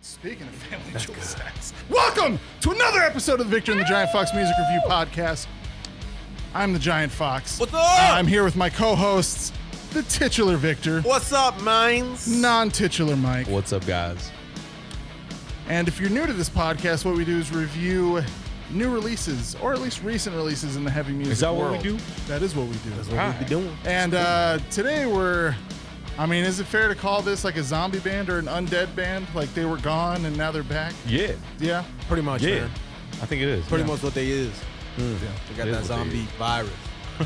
Speaking of family jewel sex, welcome to another episode of the Victor and the Giant Fox Music Review Podcast. I'm the Giant Fox. What's up? I'm here with my co-hosts, the titular Victor. What's up, mines? Non-titular Mike. What's up, guys? And if you're new to this podcast, what we do is review new releases, or at least recent releases in the heavy music world. Is that what we do? That is what we do. That's what we be doing. And today is it fair to call this like a zombie band or an undead band? Like they were gone and now they're back? Yeah. Yeah? Pretty much, Yeah. man. I think it is. Pretty much what they is. Yeah. They got It is that what they zombie is. virus.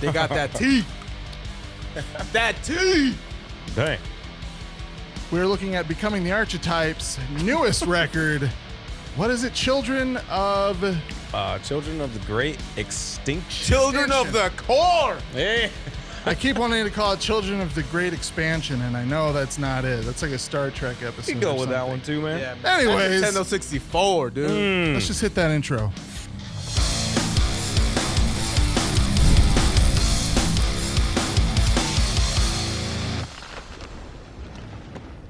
They got that tea. That tea. Dang. We're looking at Becoming the Archetype's newest record. What is it? Children of Children of the Great Extinction. Children of the Corn. Hey. I keep wanting to call it Children of the Great Expansion, and I know that's not it. That's like a Star Trek episode. You can go or with that something. one too, man. Yeah, man. Anyways. Nintendo 64, dude. Let's just hit that intro.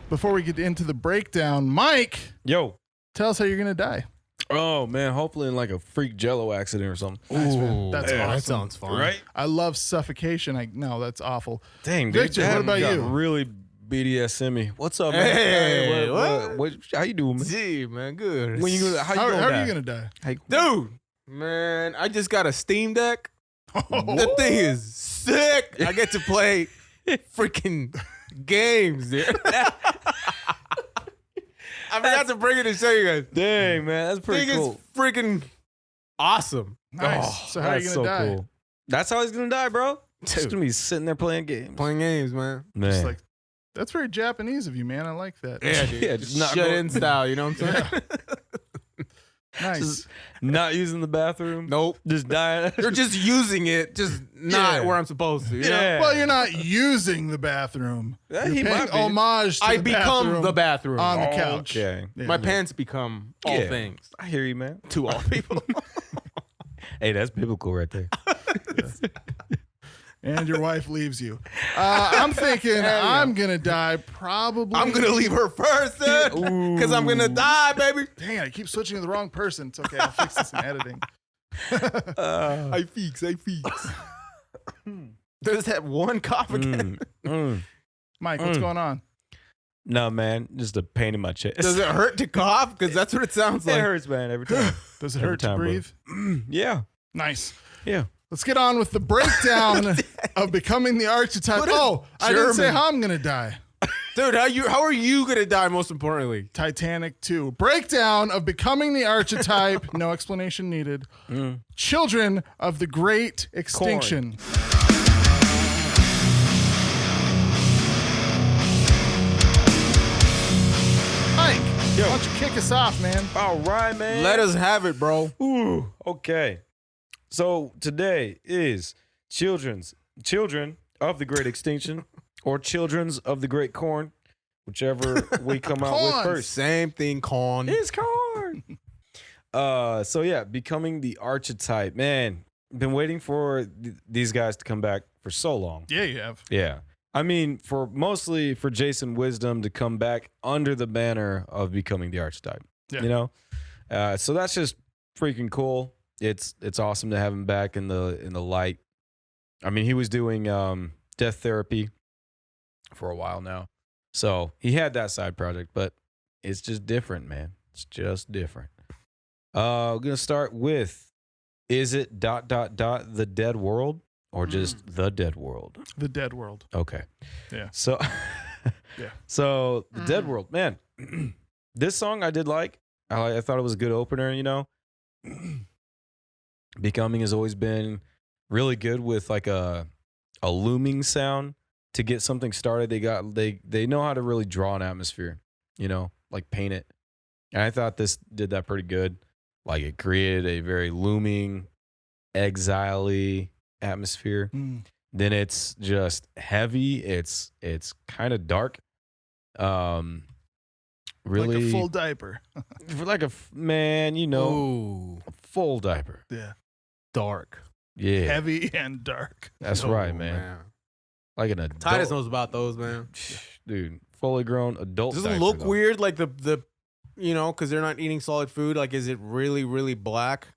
Before we get into the breakdown, Mike, Yo. tell us how you're going to die. Oh, man. Hopefully in like a freak jello accident or something. Nice, man. That's yeah, awesome. That sounds fun. Right? I love suffocation. No, that's awful. Dang, dude. Victor, that what about got you? really BDSM-y. What's up, man? Hey, what? How you doing, man? Gee, man, good. When you, how How you gonna are die? you going to die? Dude, man, I just got a Steam Deck. The thing is sick. I get to play freaking games, dude. I forgot to bring it to show you guys. Dang, man. That's pretty Thing cool. is freaking awesome. Nice. Oh, So how are you that's going to so die? cool. That's how he's going to die, bro. He's Dude. going to be sitting there playing games. Playing games, man. Man. Just like, that's very Japanese of you, man. I like that. Yeah, dude. Yeah, just just not shut go- in style, you know what I'm saying? Nice. Just not using the bathroom. Nope. Just dying. You're just using it, just not Yeah. where I'm supposed to. You know? Yeah. Well, you're not using the bathroom. Yeah, You're he paying might be. homage to I the become the bathroom. on the couch. Okay. Yeah. My pants become all Yeah. things I hear you, man. to all people. Hey, that's biblical right there. And your wife leaves you. I'm thinking yeah. I'm going to die probably. I'm going to leave her first, dude, because I'm going to die, baby. Dang it, I keep switching to the wrong person. It's okay. I'll fix this in editing. I fix. There's that one cough again. Mike, what's going on? No, man. Just a pain in my chest. Does it hurt to cough? Because that's what it sounds It like. hurts, man, every time. Does it Every hurt to time, bro. breathe? Yeah. Nice. Yeah. Let's get on with the breakdown of Becoming the Archetype. What a Oh, I didn't say German. how I'm going to die. Dude, how are you going to die, most importantly? Titanic 2. Breakdown of Becoming the Archetype. No explanation needed. Children of the Great Extinction. Mike, Yo. why don't you kick us off, man? All right, man. Let us have it, bro. Ooh. Okay. So today is Children of the Great Extinction or Children's of the Great Corn, whichever we come out with Corn. first. Same thing, con. It's corn. So yeah, Becoming the Archetype. Man, been waiting for these guys to come back for so long. Yeah, you have. Yeah. I mean, mostly for Jason Wisdom to come back under the banner of Becoming the Archetype. Yeah. You know? So that's just freaking cool. It's awesome to have him back in the light. I mean, he was doing Death Therapy for a while now. So he had that side project, but it's just different, man. It's just different. We're gonna start with, is it ... the Dead World or just The Dead World? The Dead World. Okay. Yeah. So Yeah. So The Dead World, man. This song I did like. I thought it was a good opener, you know. Becoming has always been really good with like a looming sound to get something started. They know how to really draw an atmosphere, you know, like paint it. And I thought this did that pretty good. Like it created a very looming, exile-y atmosphere. Then it's just heavy. It's kind of dark. Really Like a full diaper. like a man, you know, Ooh, full diaper. Yeah. dark. Yeah, Heavy and dark. that's Oh, right, man. Like an adult, Titus knows about those, man. dude. Fully grown adult. Does it diaper, look though. weird? Like the you know, because they're not eating solid food, like, is it really, really black?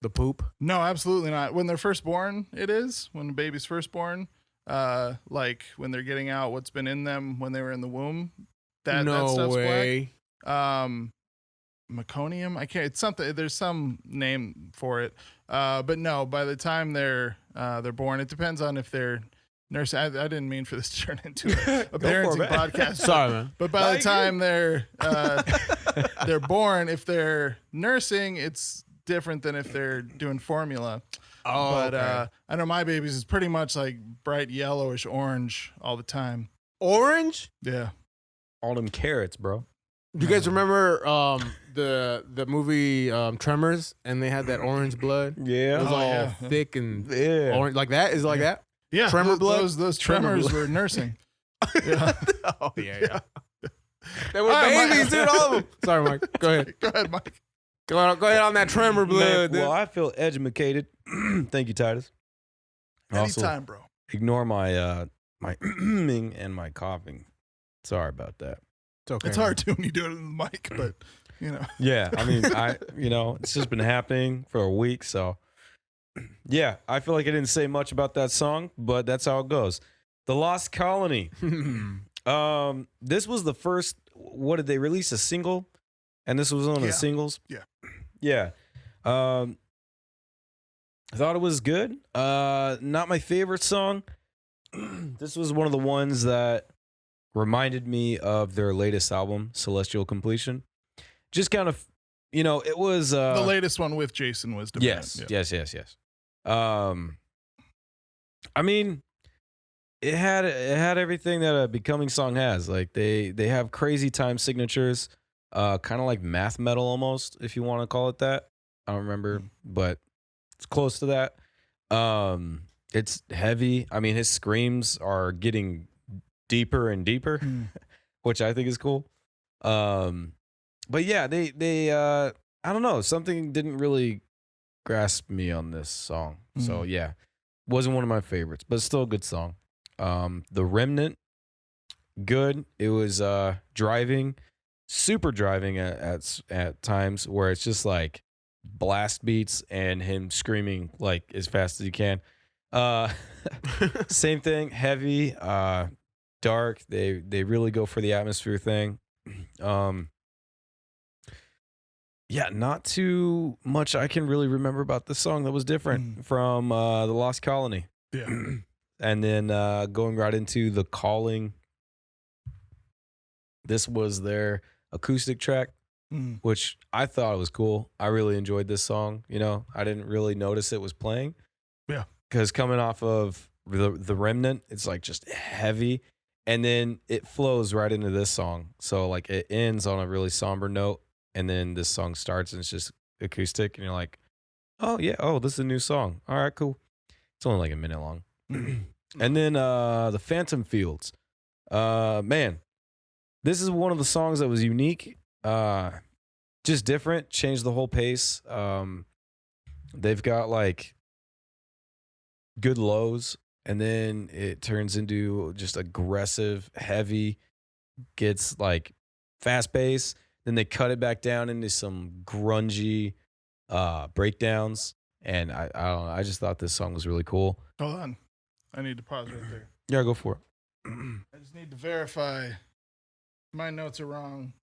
The poop? No, absolutely not. When they're first born, it is. When the baby's first born, like when they're getting out what's been in them when they were in the womb, that stuff's way. black. Meconium. I can't. It's something. There's some name for it. But no, by the time they're born, it depends on if they're nurse. I didn't mean for this to turn into a parenting podcast. Sorry, man. But by the time they're born, if they're nursing, it's different than if they're doing formula. Oh, but okay. I know my baby's is pretty much like bright yellowish orange all the time. Orange? Yeah. All them carrots, bro. Do you guys remember the movie Tremors, and they had that orange blood? It Yeah. was all yeah. thick and Yeah. orange like that. Is it like that? Yeah. Tremor blood? Those Tremor tremors blood. were nursing. Yeah. Oh yeah. They were All right, babies, Mike. dude. All of them. Sorry, Mike. Go ahead. Go ahead, Mike. Go ahead on that tremor blood. Man, well, I feel educated. Thank you, Titus. Also, Anytime, bro. ignore my my and my coughing. Sorry about that. It's okay. It's hard too when you do it in the mic, but you know. Yeah, I mean, it's just been happening for a week, so yeah, I feel like I didn't say much about that song, but that's how it goes. The Lost Colony. This was the first. What did they release? A single, and this was one of the singles. Yeah. I thought it was good. Not my favorite song. This was one of the ones that reminded me of their latest album, Celestial Completion. Just kind of, it was The latest one with Jason Wisdom. yes. I mean, it had everything that a Becoming song has. Like they have crazy time signatures, kind of like math metal almost, if you want to call it that. I don't remember, but it's close to that. It's heavy. I mean, his screams are getting deeper and deeper, which I think is cool. But yeah, they I don't know, something didn't really grasp me on this song. So yeah, wasn't one of my favorites, but still a good song. The Remnant, good. It was super driving at times where it's just like blast beats and him screaming like as fast as he can. Same thing, heavy, dark. They really go for the atmosphere thing. Yeah, not too much I can really remember about this song that was different from The Lost Colony. Yeah. And then going right into The Calling. This was their acoustic track, which I thought was cool. I really enjoyed this song. I didn't really notice it was playing. Yeah. Because coming off of the Remnant, it's like just heavy. And then it flows right into this song. So like it ends on a really somber note. And then this song starts and it's just acoustic. And you're like, oh, yeah. Oh, this is a new song. All right, cool. It's only like a minute long. And then the Phantom Fields. Man, this is one of the songs that was unique. Just different. Changed the whole pace. They've got like good lows. And then it turns into just aggressive, heavy, gets like fast pace. Then they cut it back down into some grungy breakdowns. And I don't know. I just thought this song was really cool. Hold on. I need to pause right there. Yeah, go for it. I just need to verify my notes are wrong.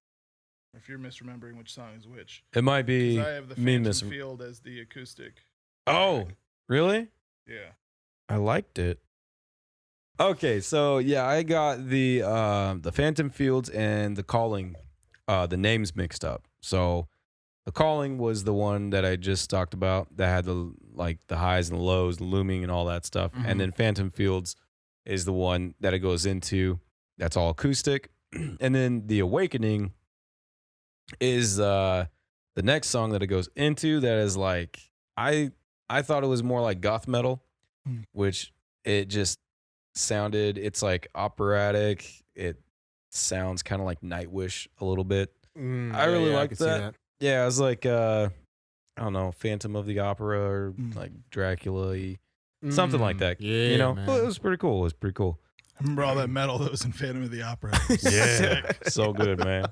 If you're misremembering which song is which. It might be 'Cause I have the me Phantom Field as the acoustic. Oh, really? Yeah. I liked it. Okay, so yeah, I got the Phantom Fields and The Calling, the names mixed up. So The Calling was the one that I just talked about that had the highs and the lows, the looming and all that stuff. And then Phantom Fields is the one that it goes into. That's all acoustic. And then The Awakening is the next song that it goes into that is like I thought it was more like goth metal, which it just sounded, it's like operatic. It sounds kind of like Nightwish a little bit. I really liked that. Yeah, it was like I don't know, Phantom of the Opera or like Dracula-y, something like that. Yeah, Well, it was pretty cool. It was pretty cool. I remember all that metal that was in Phantom of the Opera. It was Yeah, sick. so good, man.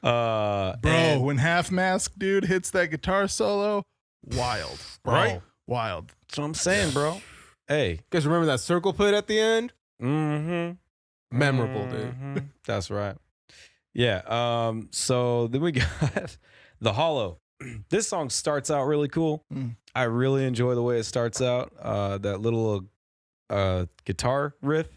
Bro, when Half Mask dude hits that guitar solo, wild. Bro, Right? wild. That's what I'm saying, bro. Hey. You guys remember that circle pit at the end? Mm-hmm. Memorable, dude. Mhm. That's right. Yeah. So then we got The Hollow. This song starts out really cool. I really enjoy the way it starts out. That little guitar riff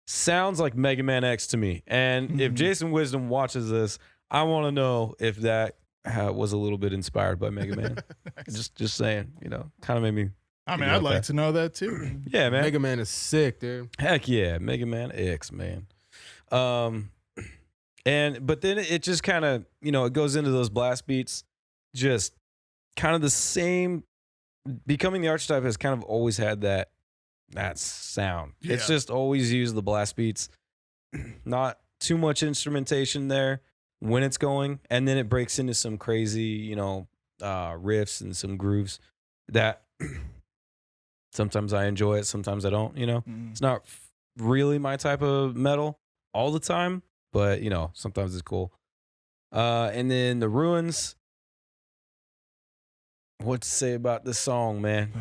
sounds like Mega Man X to me. And if Jason Wisdom watches this, I want to know if that was a little bit inspired by Mega Man. Nice. Just saying, kind of made me. I mean, about I'd like that. to know that too. Yeah, man. Mega Man is sick, dude. Heck yeah, Mega Man X, man. But then it just kind of, it goes into those blast beats, just kind of the same. Becoming the Archetype has kind of always had that sound. Yeah. It's just always used the blast beats, not too much instrumentation there when it's going, and then it breaks into some crazy, riffs and some grooves that sometimes I enjoy it, sometimes I don't. It's not really my type of metal all the time, but sometimes it's cool. And then The Ruins. What to say about this song, man?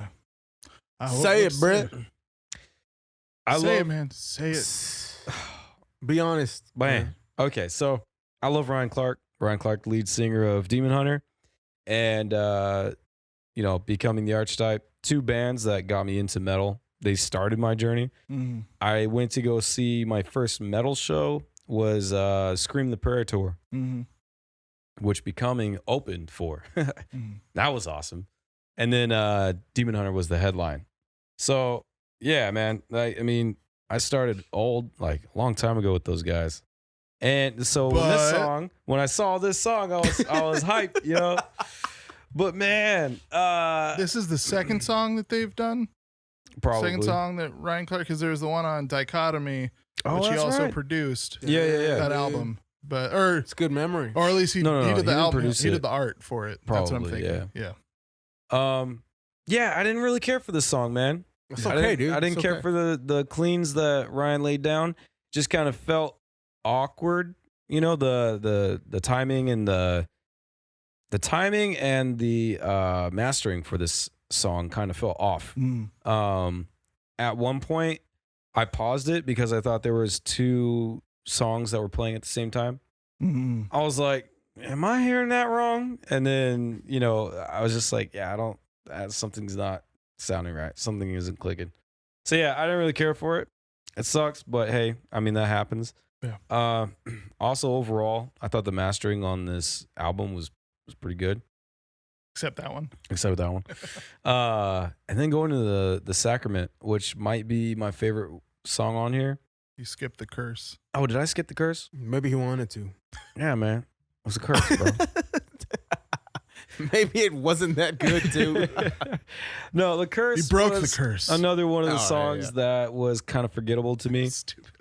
Say it, Brett. Say it, man. Say it. Be honest, Man. Okay, so I love Ryan Clark. Ryan Clark, the lead singer of Demon Hunter, and Becoming the Archetype. Two bands that got me into metal. They started my journey. I went to go see my first metal show was Scream the Prayer Tour, which Becoming opened for. That was awesome. And then Demon Hunter was the headline. So yeah, man. I started a long time ago with those guys. And so when I saw this song, I was hyped, But man, this is the second song that they've done. probably Second song that Ryan Clark, because there was the one on Dichotomy, which he that's also right. produced. Yeah. That album, or it's good memory. at least he No, did the he didn't album. produce He it. did the art for it. That's what I'm Probably, thinking. Yeah. Yeah, I didn't really care for this song, man. It's okay, dude. I didn't It's care okay. for the cleans that Ryan laid down. Just kind of felt awkward, the timing and the timing and the mastering for this song kind of felt off. At one point, I paused it because I thought there was two songs that were playing at the same time. I was like, "Am I hearing that wrong?" And then I was just like, "Yeah, I don't. Something's not sounding right. Something isn't clicking." So yeah, I didn't really care for it. It sucks, but hey, that happens. Yeah. Also, overall, I thought the mastering on this album was pretty good, Except that one. except that one. And then going to the Sacrament, which might be my favorite song on here. You skipped the curse. Oh, did I skip the curse? Maybe he wanted to. Yeah, man, it was a curse, bro. Maybe it wasn't that good, too. No, the curse. He broke the was curse. Another one of the Oh, yeah, songs that was kind of forgettable to me. Stupid.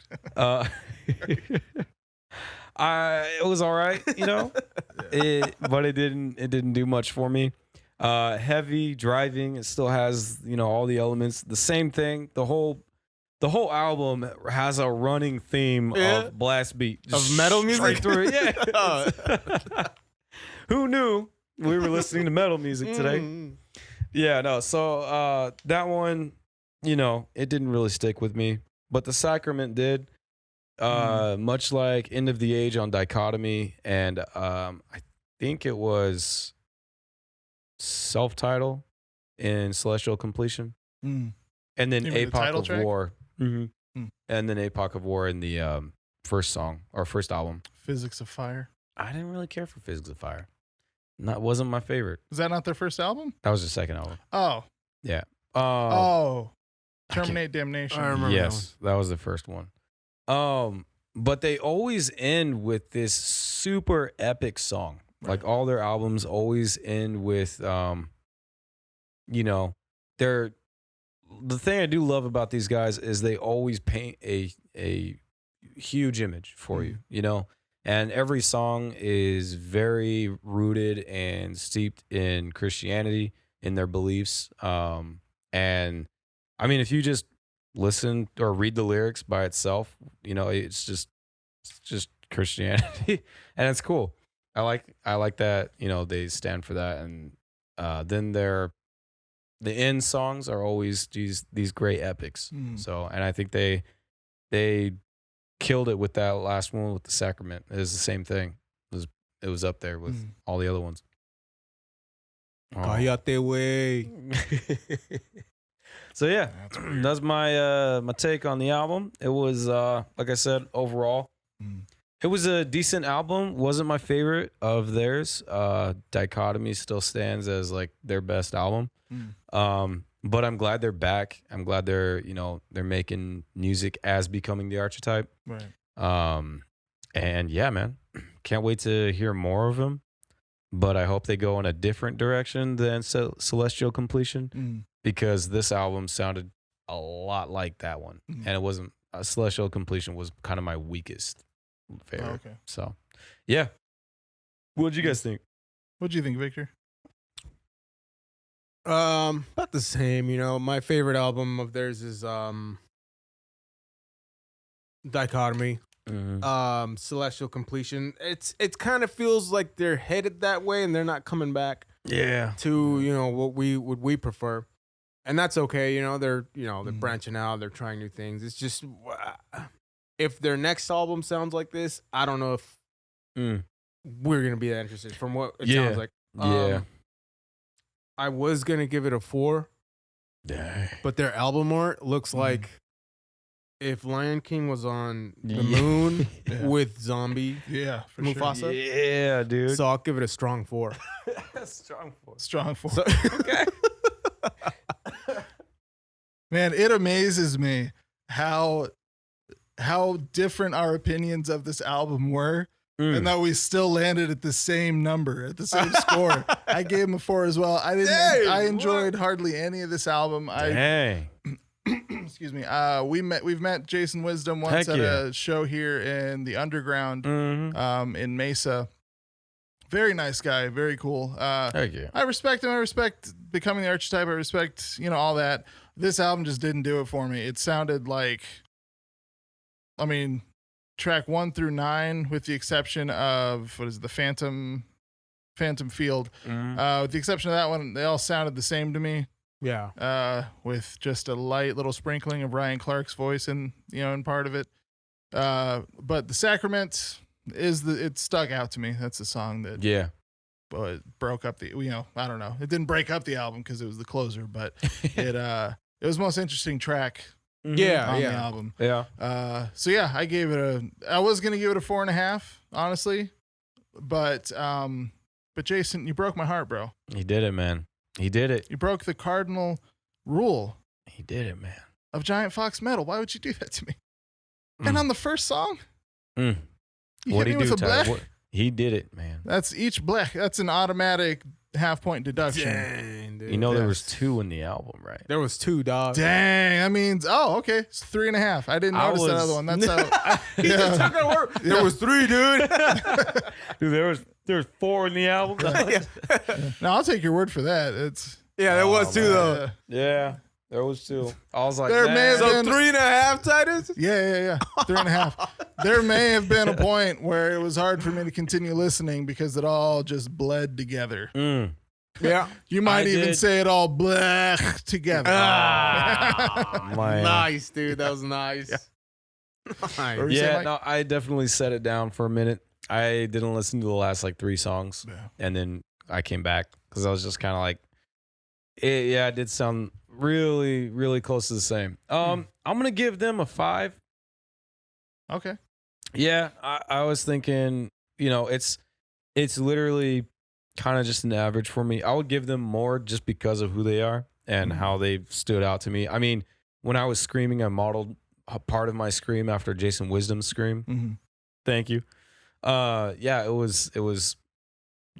It was all right, but it didn't do much for me. Heavy driving, it still has all the elements. The same thing. The whole album has a running theme of blast beat Of metal music? straight through it. Yeah. Who knew we were listening to metal music today? Yeah, no. So that one, it didn't really stick with me, but the Sacrament did. Much like End of the Age on Dichotomy, and I think it was self-title in Celestial Completion, and then You mean the Epoch title of track? War, and then Epoch of War in the first song or first album. Physics of Fire. I didn't really care for Physics of Fire. Wasn't my favorite. Was that not their first album? That was the second album. Oh. Yeah. Oh. I can't- Terminate Damnation. I remember Yes, that was the first one. But they always end with this super epic song. Right. Like all their albums always end with they're the thing I do love about these guys is they always paint a huge image for you, and every song is very rooted and steeped in Christianity, in their beliefs. And if you just listen or read the lyrics by itself, it's just Christianity, and it's cool. I like that, you know, they stand for that. And then the end songs are always these great epics. So, and I think they killed it with that last one with the Sacrament. It was the same thing. It was up there with all the other ones. Cállate, way. So yeah, that's my my take on the album. It was like I said, overall, it was a decent album. Wasn't my favorite of theirs. Dichotomy still stands as like their best album. But I'm glad they're back. I'm glad they're making music as becoming the Archetype. Right. And yeah, man, can't wait to hear more of them. But I hope they go in a different direction than Celestial Completion, because this album sounded a lot like that one, and it wasn't. Celestial Completion was kind of my weakest favorite. Oh, okay. So, yeah. What'd you guys think? What'd you think, Victor? About the same. You know, my favorite album of theirs is Dichotomy. Celestial Completion. It kind of feels like they're headed that way and they're not coming back. Yeah. To what we prefer, and that's okay. You know they're branching out. They're trying new things. It's just if their next album sounds like this, I don't know if we're gonna be that interested. From what it sounds like. Yeah. I was gonna give it a 4. Dang. But their album art looks like if Lion King was on the moon with zombie for Mufasa. Sure. Yeah, dude. So I'll give it a strong 4. Strong 4. So, Okay. Man, it amazes me how different our opinions of this album were. And that we still landed at the same number, at the same score. I gave him a 4 as well. I enjoyed hardly any of this album. Dang. Excuse me. We've met Jason Wisdom once at a show here in the Underground, in Mesa. Very nice guy. Very cool. Heck yeah. I respect him. I respect Becoming the Archetype. I respect, all that. This album just didn't do it for me. It sounded like, track 1 through 9, with the exception of the Phantom Field. With the exception of that one, they all sounded the same to me. Yeah. With just a light little sprinkling of Ryan Clark's voice in part of it. But the Sacrament it stuck out to me. That's the song that it broke up the I don't know. It didn't break up the album because it was the closer, but it was the most interesting track. On the album. Yeah. So yeah, I was gonna give it a 4.5, honestly. But Jason, you broke my heart, bro. He did it, man. He did it. You broke the cardinal rule. He did it, man. Of Giant Fox Metal. Why would you do that to me? And on the first song? You What'd he hit me do, with a black? He did it, man. That's each black. That's an automatic half-point deduction. Dang, dude. There was 2 in the album, right? There was 2, dog. That means okay. It's 3.5. I didn't notice that other one. That's how. There was 3, dude. Dude, there was 4 in the album. No, I'll take your word for that. It's there was 2 though. Yeah, there was 2. I was like, There may have So been- 3.5, Titus. Yeah. 3.5. There may have been a point where it was hard for me to continue listening because it all just bled together. Yeah. You might even did. say it all blech together. Nice, dude. That was nice. Nice. Or you say, Yeah, Mike? no, I definitely set it down for a minute. I didn't listen to the last 3 songs, and then I came back because I was just kind of like, it did sound really, really close to the same. I'm gonna give them a 5. Okay. Yeah, I was thinking, it's literally kind of just an average for me. I would give them more just because of who they are and how they've stood out to me. I mean, when I was screaming, I modeled a part of my scream after Jason Wisdom's scream. Thank you. It was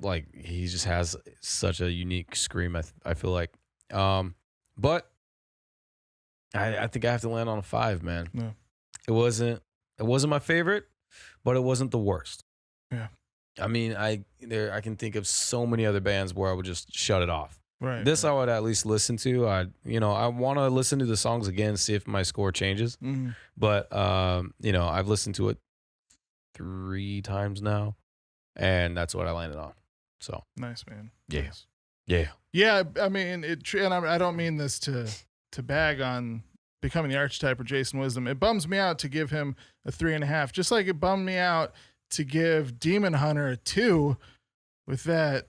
like he just has such a unique scream. I feel like, but I think I have to land on a 5, man. Yeah. It wasn't my favorite, but it wasn't the worst. Yeah. I mean, I can think of so many other bands where I would just shut it off. Right. This I would at least listen to. I want to listen to the songs again, see if my score changes. But I've listened to it 3 times now. and that's what I landed on. So Nice, man. Yeah. Nice. yeah, Yeah, I mean, and I don't mean this to bag on Becoming the Archetype or Jason Wisdom. It bums me out to give him a 3.5, just like it bummed me out to give Demon Hunter a 2 with that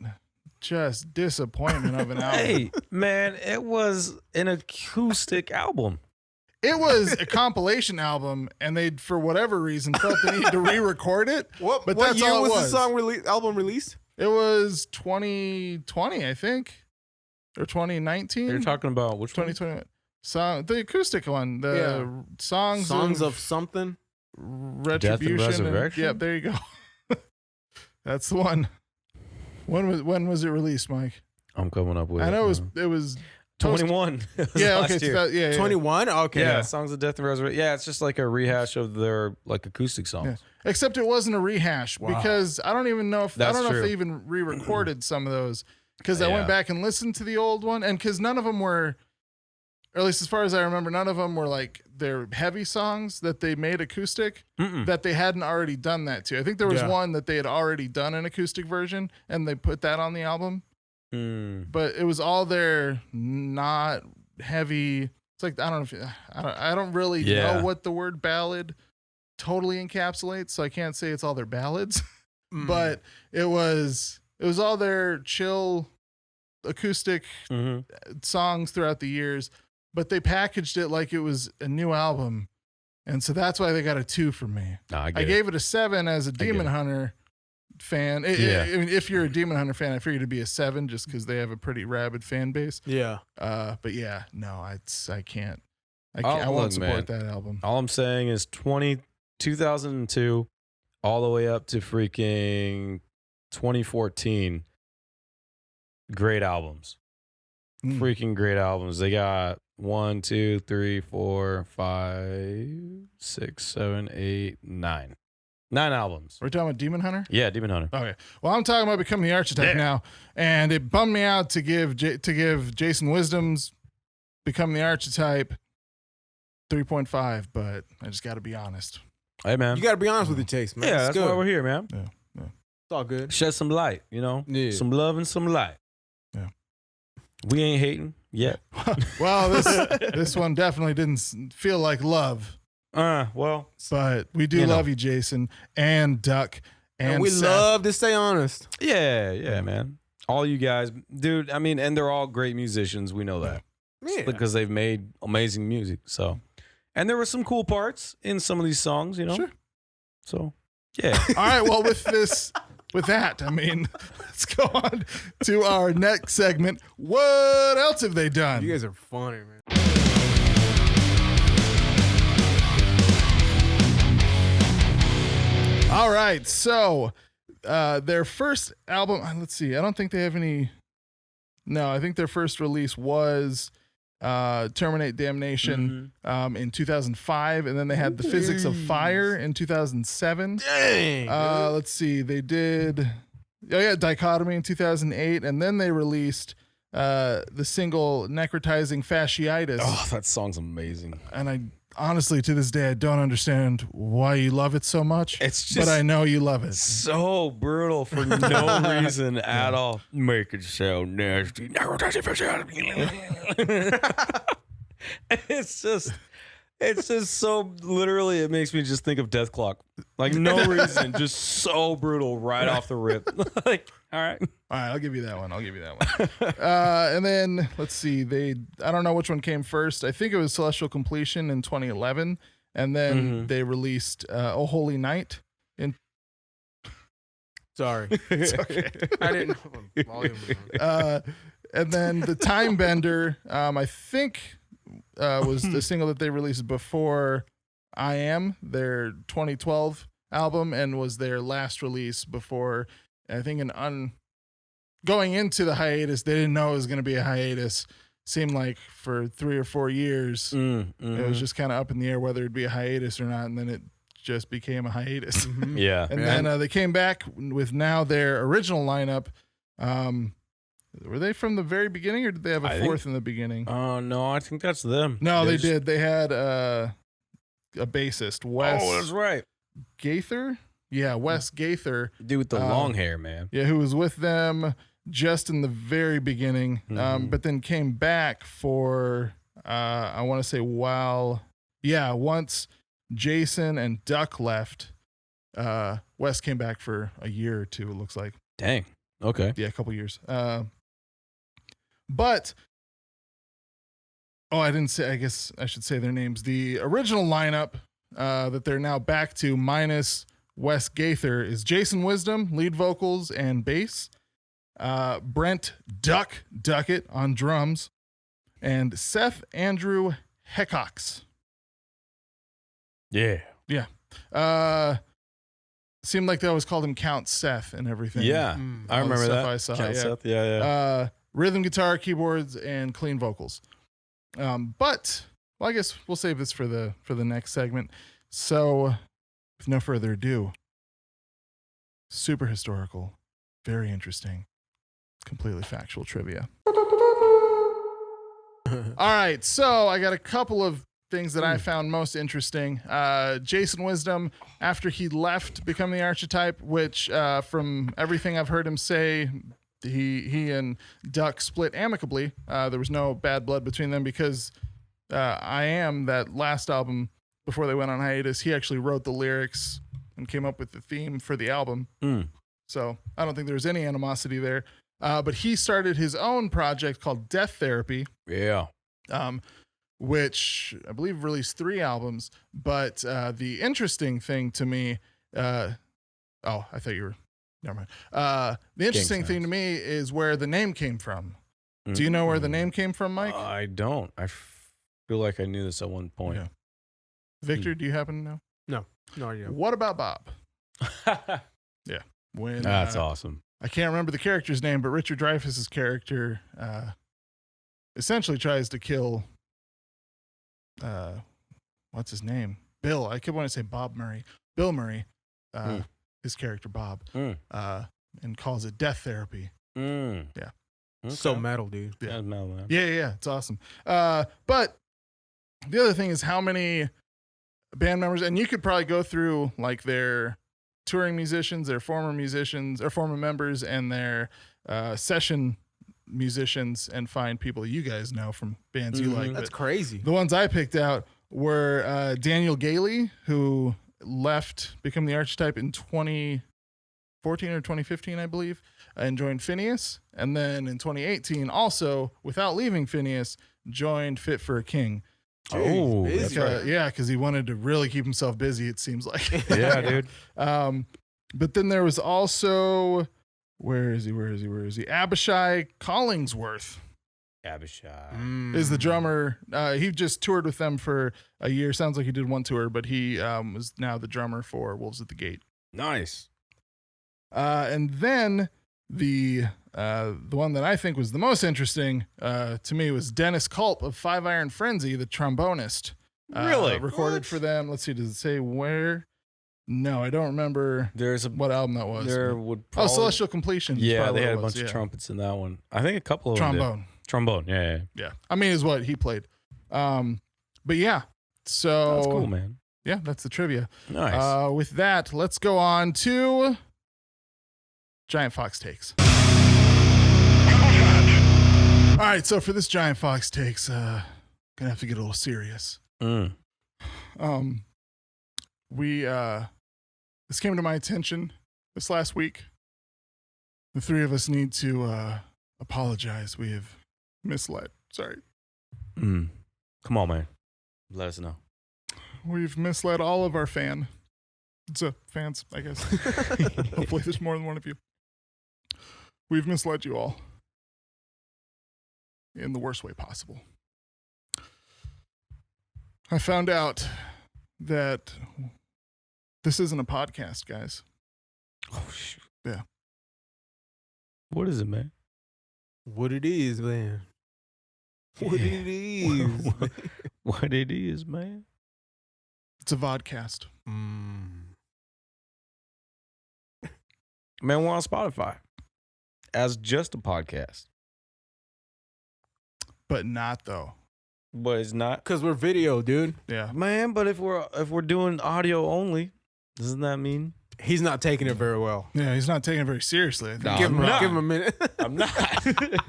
just disappointment of an album. hey man, it was an acoustic album. It was a compilation album, and they, for whatever reason, felt the need to re-record it. What That's year all it was the was. album released? It was 2020, I think, or 2019. You're talking about which one? 2021. Song, the acoustic one, the songs of something. Retribution. Resurrection? Yep, there you go. That's the one. When was it released, Mike? I'm coming up with. I know it was 21. It was yeah, last okay, year. yeah. 21. Okay. Yeah, Songs of Death and Resurrection. Yeah, it's just like a rehash of their like acoustic songs. Yeah. Except it wasn't a rehash because I don't even know if That's know if true. they even re-recorded some of those because I Yeah. went back and listened to the old one, and because none of them were, or at least as far as I remember, none of them were like their heavy songs that they made acoustic that they hadn't already done that to. I think there was one that they had already done an acoustic version and they put that on the album, but it was all their not heavy. It's like I don't know if I don't really know what the word ballad totally encapsulates, so I can't say it's all their ballads, but it was all their chill acoustic songs throughout the years, but they packaged it like it was a new album, and so that's why they got a 2 from me. I gave it a 7 as a Demon Hunter fan. I mean, if you're a Demon Hunter fan, I figured it'd be a 7 just because they have a pretty rabid fan base. Yeah. But yeah, no, I can't. I Oh, won't look, support man. that album. All I'm saying is 2002 all the way up to freaking 2014. Great albums. Freaking great albums. They got 1, 2, 3, 4, 5, 6, 7, 8, 9. 9 albums. We're talking about Demon Hunter? Yeah, Demon Hunter. Okay. Well, I'm talking about Becoming the Archetype now, and it bummed me out to give Jason Wisdom's Becoming the Archetype 3.5, but I just got to be honest. Hey, man. You got to be honest with your taste, man. Yeah, It's that's good. why we're here, man. Yeah. It's all good. Shed some light, you know? Yeah. Some love and some light. Yeah. We ain't hating yet. Well, this one definitely didn't feel like love, Well. but we do love you, Jason, and Duck, and we Seth. love to stay honest. Yeah, man. All you guys, dude, I mean, and they're all great musicians. We know that. Yeah. Because they've made amazing music. So, and there were some cool parts in some of these songs, you know? Sure. So, yeah. All right, well, with that, I mean, let's go on to our next segment. What else have they done? You guys are funny, man. All right, so their first album, let's see, I don't think they have any. No, I think their first release was Terminate Damnation in 2005, and then they had The Physics of Fire in 2007. Dang. Let's see, they did Dichotomy in 2008, and then they released the single Necrotizing Fasciitis. Oh, that song's amazing. And I honestly, to this day, I don't understand why you love it so much. It's just but I know you love it. so brutal for no reason at all. Make it so nasty. It's just so literally, it makes me just think of Death Clock. Like no reason, just so brutal right off the rip. Like, all right. All right, I'll give you that one. And then let's see. I don't know which one came first. I think it was Celestial Completion in 2011, and then they released Oh Holy Night in. Sorry. It's okay. I didn't know. Volume was on. And then the Time Bender, I think, was the single that they released before I Am, their 2012 album, and was their last release before, I think, going into the hiatus. They didn't know it was going to be a hiatus. Seemed like for 3 or 4 years, it was just kind of up in the air whether it'd be a hiatus or not, and then it just became a hiatus. Yeah. And then they came back with now their original lineup. Were they from the very beginning, or did they have a fourth in the beginning? Oh, no, I think that's them. No, they did. They had a bassist, Wes Oh, that's right. Gaither. Yeah, Wes Gaither. Dude with the long hair, man. Yeah, who was with them just in the very beginning, but then came back for, I want to say once Jason and Duck left, Wes came back for a year or two, it looks like. Dang. Okay. Yeah, a couple years. But, I didn't say, I guess I should say their names. The original lineup that they're now back to minus Wes Gaither is Jason Wisdom, lead vocals and bass. Brent Duckett on drums. And Seth Andrew Heckox. Yeah. Yeah. Seemed like they always called him Count Seth and everything. Yeah. I remember that. I saw. Count Yeah. Seth. Yeah. Rhythm guitar, keyboards, and clean vocals. But I guess we'll save this for the next segment. So, with no further ado, super historical, very interesting, completely factual trivia. All right, so I got a couple of things that I found most interesting. Jason Wisdom, after he left Become the Archetype, which from everything I've heard him say, he and Duck split amicably. There was no bad blood between them because I Am, that last album before they went on hiatus, he actually wrote the lyrics and came up with the theme for the album. So I don't think there was any animosity there. But he started his own project called Death Therapy. Yeah. Which I believe released 3 albums. But the interesting thing to me, I thought you were, never mind. The interesting thing to me is where the name came from. Do you know where the name came from, Mike? I don't. I feel like I knew this at one point. Yeah. Victor, do you happen to know? No idea. What about Bob? Yeah. When That's awesome. I can't remember the character's name, but Richard Dreyfuss's character essentially tries to kill what's his name? Bill. I kept wanting to say Bob Murray. Bill Murray, his character Bob, and calls it Death Therapy. Yeah. Okay. So metal, dude. Yeah. That's metal, man. Yeah, it's awesome. But the other thing is how many band members, and you could probably go through like their touring musicians, their former musicians or former members, and their session musicians, and find people you guys know from bands you like. That's But crazy. the ones I picked out were Daniel Gailey, who left Become the Archetype in 2014 or 2015, I believe, and joined Phineas. And then in 2018, also, without leaving Phineas, joined Fit for a King. Oh, busy. that's right. Yeah, because he wanted to really keep himself busy, it seems like. Yeah, dude. But then there was also, where is he? Abishai Collingsworth Abishai. is the drummer. He just toured with them for a year. Sounds like he did one tour, but he was now the drummer for Wolves at the Gate. Nice. And then the one that I think was the most interesting to me was Dennis Culp of Five Iron Frenzy, the trombonist. Really? Recorded for them. Let's see, does it say where? No, I don't remember There's what album that was. there would probably, Celestial Completion. is Yeah, probably they what had it a was, bunch of yeah. trumpets in that one. I think a couple of them Trombone. did. Trombone. Yeah. Yeah. I mean, is what he played. But yeah. So That's cool, man. Yeah, that's the trivia. Nice. With that, let's go on to Giant Fox Takes. All right, so for this Giant Fox Takes, gonna have to get a little serious. This came to my attention this last week. The 3 of us need to apologize. We have misled. Sorry. Come on, man. Let us know. We've misled all of our fans, I guess. Hopefully there's more than one of you. We've misled you all in the worst way possible. I found out that this isn't a podcast, guys. Oh, shoot. Yeah. What is it, man? What it is, man. What Yeah. it is. What it is, man? It's a vodcast. Man, we're on Spotify as just a podcast. But not, though. But it's not. Because we're video, dude. Yeah. Man, but if we're doing audio only, doesn't that mean He's not taking it very well. Yeah, he's not taking it very seriously. I think. No, Give I'm him not. a minute. I'm not.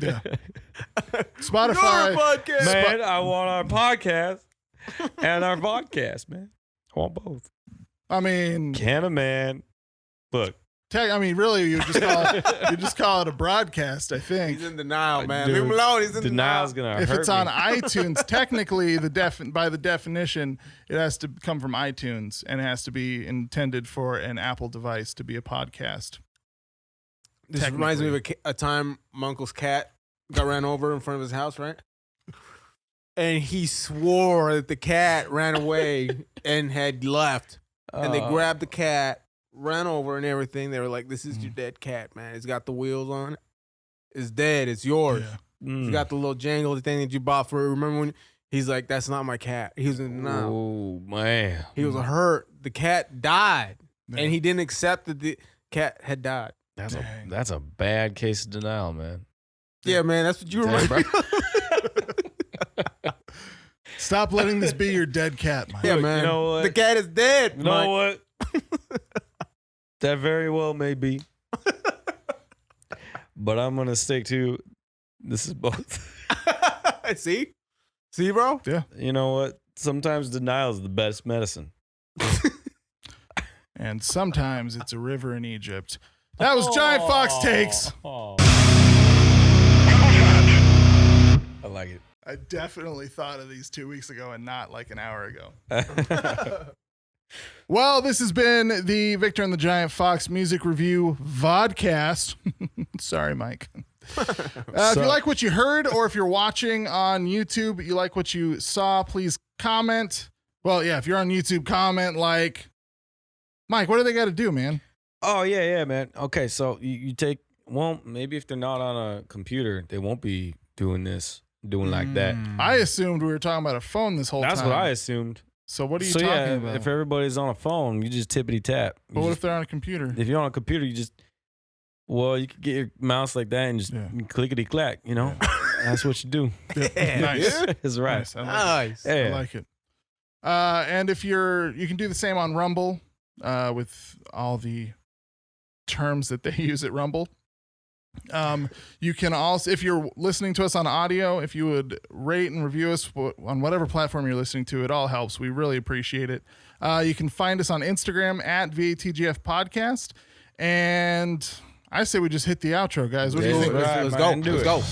Yeah. Spotify. Your podcast. Man, I want our podcast and our podcast, man. I want both. I mean, Can a man look? really, you just call it a broadcast. I think He's in denial, man. Dude, Leave him alone. He's in Denial's denial. gonna if hurt it's on me. iTunes, technically, by the definition, it has to come from iTunes and it has to be intended for an Apple device to be a podcast. This reminds me of a time my uncle's cat got ran over in front of his house, right? And he swore that the cat ran away and had left. And they grabbed the cat, ran over and everything. They were like, "This is your dead cat, man. It's got the wheels on it. It's dead. It's yours. Yeah. It's got the little jangle thing that you bought for it. Remember when?" He's like, "That's not my cat." He was in denial. Oh man, He was hurt. The cat died, Yeah. and he didn't accept that the cat had died. Dang. that's a bad case of denial, man. Yeah, man, that's what you Dang, remember. Stop letting this be your dead cat, Mike. Yeah, Look, man. you know what? The cat is dead. You know what? That very well may be. But I'm gonna stick to this is both. Mike? See, bro. Yeah. You know what? Sometimes denial is the best medicine. And sometimes it's a river in Egypt. That was Giant Fox Takes. I like it. I definitely thought of these 2 weeks ago and not like an hour ago. Well, this has been the Victor and the Giant Fox music review vodcast. Sorry, Mike. If you like what you heard, or if you're watching on YouTube, you like what you saw, please comment. Well, yeah, if you're on YouTube, comment, like. Mike, what do they got to do, man? Oh yeah, man. Okay, so you take maybe if they're not on a computer, they won't be doing like that. I assumed we were talking about a phone this whole That's time. what I assumed. So what are you So talking yeah, about? if everybody's on a phone, you just tippity tap. But what if they're on a computer? If you're on a computer, you could get your mouse like that and just clickety clack. You know, that's what you do. Nice. That's right. Nice. I like it. Nice. Yeah. I like it. And if you can do the same on Rumble with all the terms that they use at Rumble. You can also, if you're listening to us on audio, if you would rate and review us on whatever platform you're listening to, it all helps. We really appreciate it. You can find us on Instagram at VATGF Podcast. And I say we just hit the outro, guys. What do you think? Right, Let's man, go. do Let's it. go.